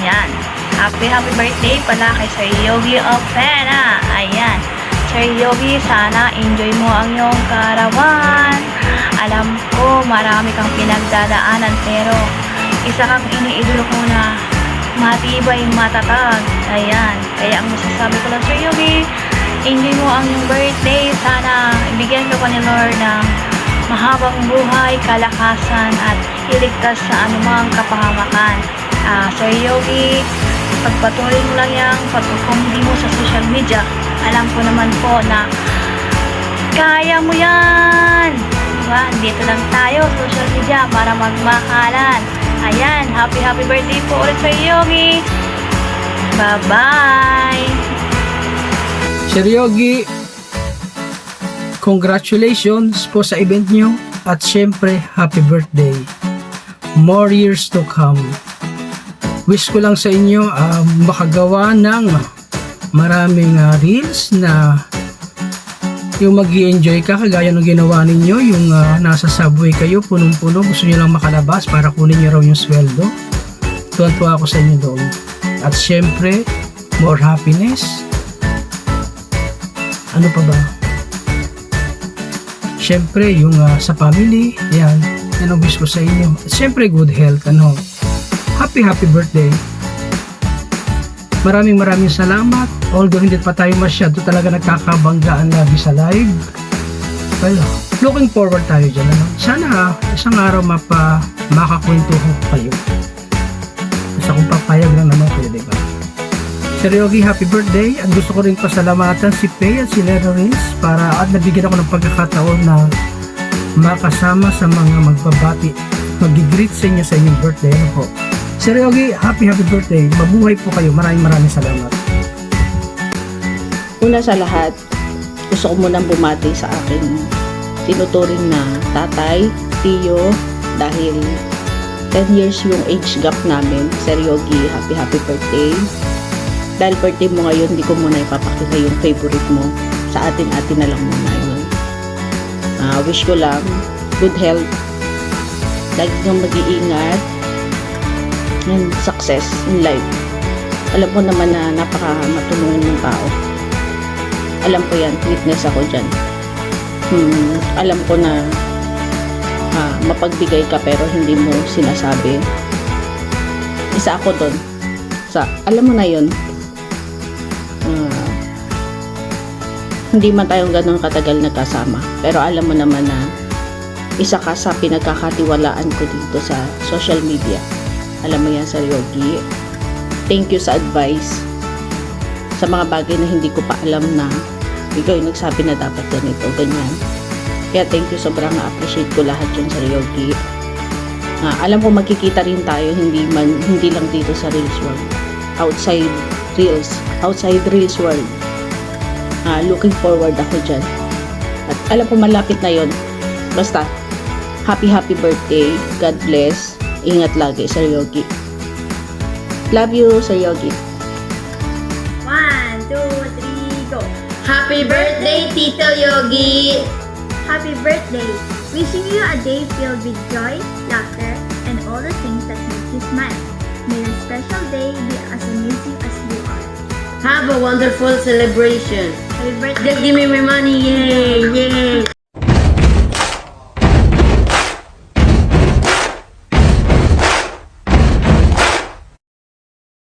Ayan. Happy birthday pala kay Sir Yogi Opera. Ayan. Sir Yogi, sana enjoy mo ang iyong karawan. Alam ko marami kang pinagdadaanan pero isa kang iniidolo ko na matibay, matatag. Ayan. Kaya ang masasabi ko lang, Sir Yogi, enjoy mo ang iyong birthday. Sana ibigyan ka pa ni Lord ng mahabang buhay, kalakasan at iligtas sa anumang kapahamakan. Sir Yogi, pagpatuloy mo lang yung pagkukumdi mo sa social media. Alam ko naman po na kaya mo yan. Diba? Dito lang tayo social media para magmakalan. Ayan, happy birthday po ulit Sir Yogi. Bye-bye. Sir Yogi, congratulations po sa event nyo at syempre happy birthday. More years to come. Wish ko lang sa inyo makagawa ng maraming reels na yung mag-i-enjoy ka kagaya ng ginawa ninyo, yung nasa subway kayo, punong-puno, gusto nyo lang makalabas para kunin nyo raw yung sweldo. Tuwan-tuwa ako sa inyo doon. At syempre, more happiness. Ano pa ba? Syempre, yung sa family, yan ang wish ko sa inyo. At syempre, good health, happy birthday. Maraming salamat. Although hindi pa tayo masyado talaga nagkakabanggaan na sa live. Well, looking forward tayo dyan. Sana isang araw makakwento ko kayo. Basta kung papayag lang naman kayo, diba? Sir Yogi, happy birthday. At gusto ko rin pasalamatan si Pay at si Lero Rins at nabigyan ako ng pagkakataon na makasama sa mga magbabati, mag-greet sa inyo sa inyong birthday. Ano po? Sir Yogi, happy birthday. Mabuhay po kayo. Maraming salamat. Una sa lahat, gusto ko munang bumati sa aking tinuturing na tatay, tiyo, dahil 10 years yung age gap namin. Sir Yogi, happy birthday. Dahil birthday mo ngayon, hindi ko muna ipapakita yung favorite mo. Sa atin-atin na lang muna yun. Wish ko lang good health, lagi kang mag-iingat, and success in life. Alam ko naman na napaka-matulungin ng tao. Alam ko yan, witness ako dyan. Alam ko na mapagbigay ka pero hindi mo sinasabi. Isa ako doon. Alam mo na yun. Hindi man tayong ganun katagal nagkasama. Pero alam mo naman na isa ka sa pinagkakatiwalaan ko dito sa social media. Alam mo yan, Sir Yogi. Thank you sa advice. Sa mga bagay na hindi ko pa alam na ikaw yung nagsabi na dapat ganito, ganyan. Kaya thank you, sobrang appreciate ko lahat yun, Sir Yogi. Alam ko magkikita rin tayo, hindi lang dito sa Reels World. Outside Reels World. Looking forward ako dyan. At alam ko malapit na yon. Basta, happy birthday. God bless. Ingat lagi, Sir Yogi. Love you, Sir Yogi. 1, 2, 3, go! Happy birthday, Tito Yogi! Happy birthday! Wishing you a day filled with joy, laughter, and all the things that make you smile. May a special day be as amazing as you are. Have a wonderful celebration. Happy birthday! Just give me my money, yay!